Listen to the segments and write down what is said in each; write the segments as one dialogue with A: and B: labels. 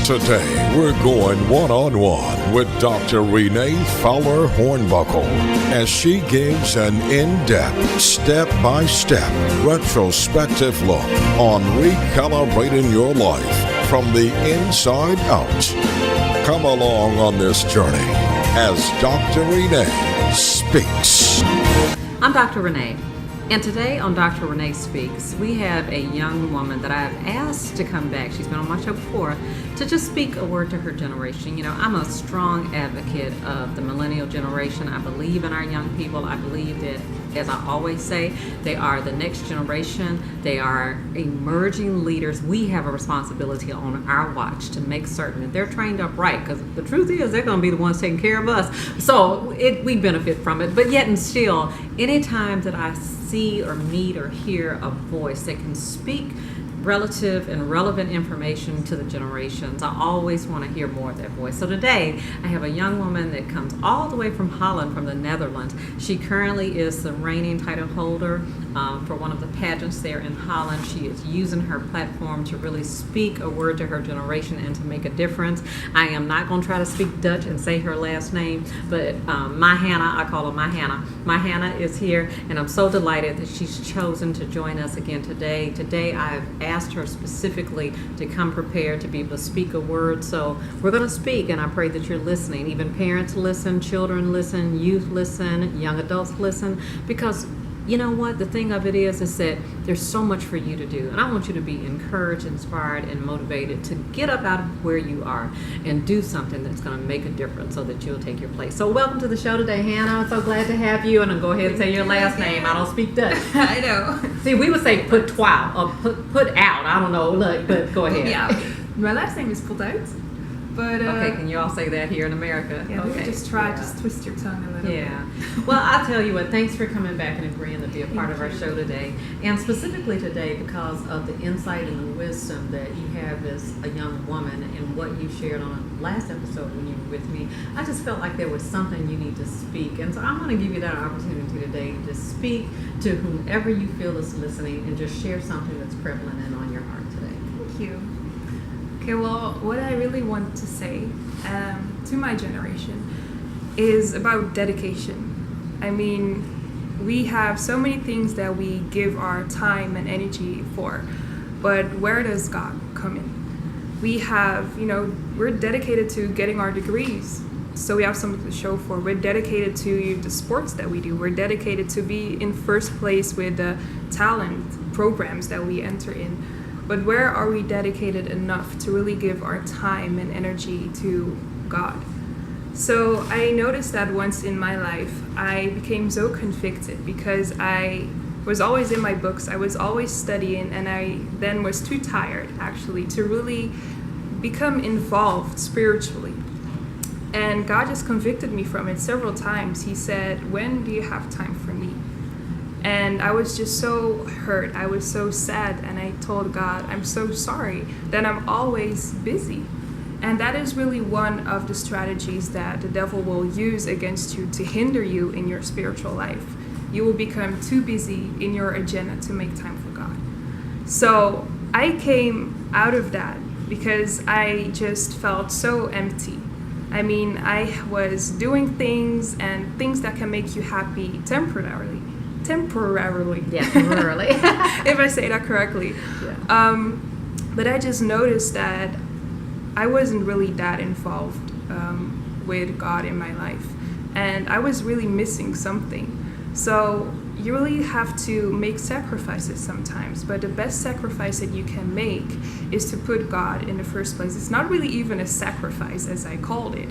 A: Today, we're going one-on-one with Dr. Renee Fowler Hornbuckle as she gives an in-depth, step-by-step, retrospective look on recalibrating your life from the inside out. Come along on this journey as Dr. Renee speaks.
B: I'm Dr. Renee. And today on Dr. Renee Speaks, we have a young woman that I've asked to come back. She's been on my show before to just speak a word to her generation. You know, I'm a strong advocate of the millennial generation. I believe in our young people. I believe that, as I always say, they are the next generation. They are emerging leaders. We have a responsibility on our watch to make certain that they're trained up right, because the truth is they're going to be the ones taking care of us. So we benefit from it. But yet and still, anytime that I see or meet or hear a voice that can speak relative and relevant information to the generations, I always want to hear more of that voice. So today I have a young woman that comes all the way from Holland, from the Netherlands. She currently is the reigning title holder for one of the pageants there in Holland. She is using her platform to really speak a word to her generation and to make a difference. I am not going to try to speak Dutch and say her last name, but Mahana, I call her Mahana. Mahana is here, and I'm so delighted that she's chosen to join us again today. Today I've asked her specifically to come prepared to be able to speak a word. So we're going to speak, and I pray that you're listening. Even parents listen, children listen, youth listen, young adults listen, because you know what? The thing of it is that there's so much for you to do. And I want you to be encouraged, inspired, and motivated to get up out of where you are and do something that's going to make a difference so that you'll take your place. So welcome to the show today, Hannah. I'm so glad to have you. And I'll go ahead and say your last name. I don't speak Dutch.
C: I know.
B: See, we would say put twaalf or put out. I don't know. Look, but go ahead.
C: Yeah. My last name is put out. But,
B: okay, can you all say that here in America?
C: Yeah,
B: okay.
C: Just try, just twist your tongue a little bit.
B: Well, I'll tell you what, thanks for coming back and agreeing to be a part of our show today. And specifically today because of the insight and the wisdom that you have as a young woman and what you shared on last episode when you were with me. I just felt like there was something you need to speak. And so I want to give you that opportunity today to speak to whomever you feel is listening and just share something that's prevalent and on your heart today.
C: Thank you. Okay, well, what I really want to say to my generation is about dedication. I mean, we have so many things that we give our time and energy for, but where does God come in? We have, we're dedicated to getting our degrees, so we have something to show for. We're dedicated to the sports that we do. We're dedicated to be in first place with the talent programs that we enter in. But where are we dedicated enough to really give our time and energy to God? So I noticed that once in my life, I became so convicted because I was always in my books, I was always studying, and I then was too tired, actually, to really become involved spiritually. And God just convicted me from it several times. He said, "When do you have time for me?" And I was just so hurt. I was so sad. And I told God, I'm so sorry that I'm always busy. And that is really one of the strategies that the devil will use against you to hinder you in your spiritual life. You will become too busy in your agenda to make time for God. So I came out of that because I just felt so empty. I mean, I was doing things and things that can make you happy temporarily.
B: Yeah, temporarily.
C: If I say that correctly. Yeah. But I just noticed that I wasn't really that involved with God in my life. And I was really missing something. So you really have to make sacrifices sometimes. But the best sacrifice that you can make is to put God in the first place. It's not really even a sacrifice, as I called it.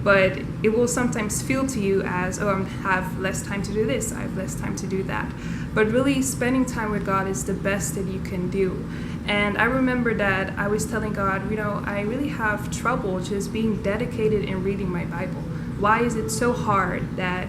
C: But it will sometimes feel to you as, I have less time to do this, I have less time to do that. But really, spending time with God is the best that you can do. And I remember that I was telling God, I really have trouble just being dedicated in reading my Bible. Why is it so hard that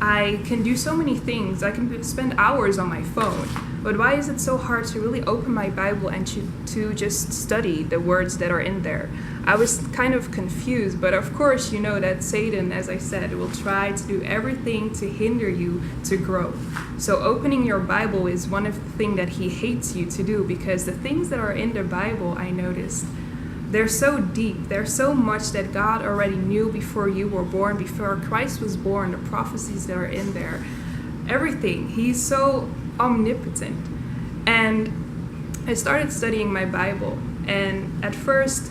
C: I can do so many things? I can spend hours on my phone. But why is it so hard to really open my Bible and to just study the words that are in there? I was kind of confused, but of course you know that Satan, as I said, will try to do everything to hinder you to grow. So opening your Bible is one of the things that he hates you to do, because the things that are in the Bible, I noticed, they're so deep. There's so much that God already knew before you were born, before Christ was born, the prophecies that are in there, everything. He's so omnipotent. And I started studying my Bible, and at first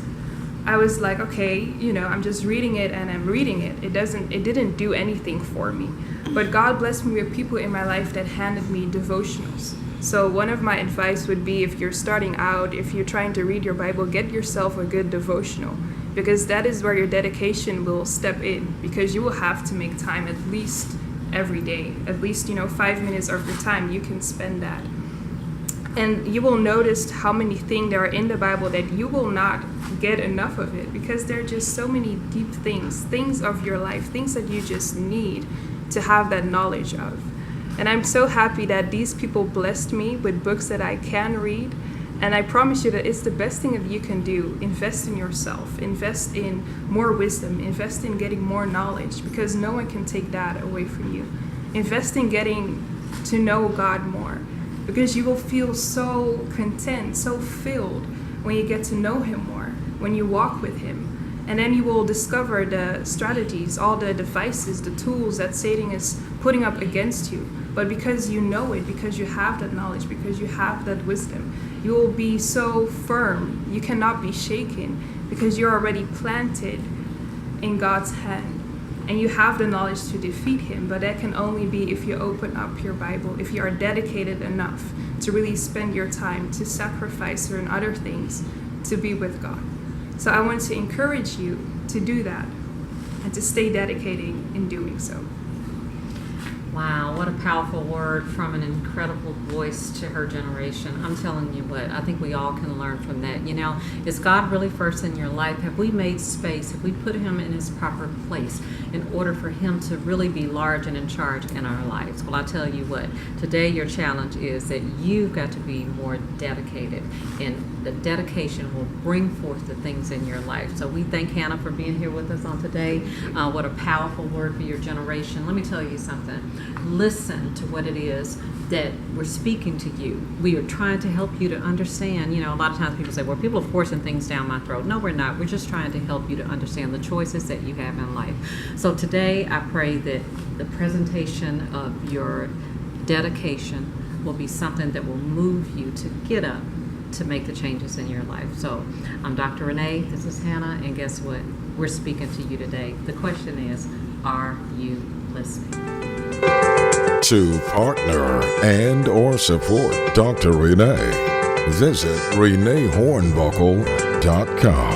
C: I was like, okay, I'm just reading it and I'm reading it. It didn't do anything for me. But God blessed me with people in my life that handed me devotionals. So one of my advice would be, if you're starting out, if you're trying to read your Bible, get yourself a good devotional, because that is where your dedication will step in, because you will have to make time at least every day, at least 5 minutes of your time you can spend that. And you will notice how many things there are in the Bible that you will not get enough of it, because there are just so many deep things of your life, things that you just need to have that knowledge of. And I'm so happy that these people blessed me with books that I can read. And I promise you that it's the best thing that you can do. Invest in yourself, invest in more wisdom, invest in getting more knowledge, because no one can take that away from you. Invest in getting to know God more, because you will feel so content, so filled when you get to know Him more, when you walk with Him. And then you will discover the strategies, all the devices, the tools that Satan is putting up against you. But because you know it, because you have that knowledge, because you have that wisdom, you will be so firm. You cannot be shaken, because you're already planted in God's hand. And you have the knowledge to defeat him, but that can only be if you open up your Bible, if you are dedicated enough to really spend your time, to sacrifice certain other things, to be with God. So I want to encourage you to do that and to stay dedicated in doing so.
B: Wow, what a powerful word from an incredible voice to her generation. I'm telling you what, I think we all can learn from that. Is God really first in your life? Have we made space? Have we put him in his proper place in order for him to really be large and in charge in our lives? Well, I tell you what, today your challenge is that you've got to be more dedicated, and the dedication will bring forth the things in your life. So we thank Hannah for being here with us on today. What a powerful word for your generation. Let me tell you something. Listen to what it is that we're speaking to you. We are trying to help you to understand. A lot of times people say, well, people are forcing things down my throat. No, we're not. We're just trying to help you to understand the choices that you have in life. So today, I pray that the presentation of your dedication will be something that will move you to get up to make the changes in your life. So I'm Dr. Renee, this is Hannah, and guess what? We're speaking to you today. The question is, are you listening?
A: To partner and or support Dr. Renee, visit ReneeHornbuckle.com.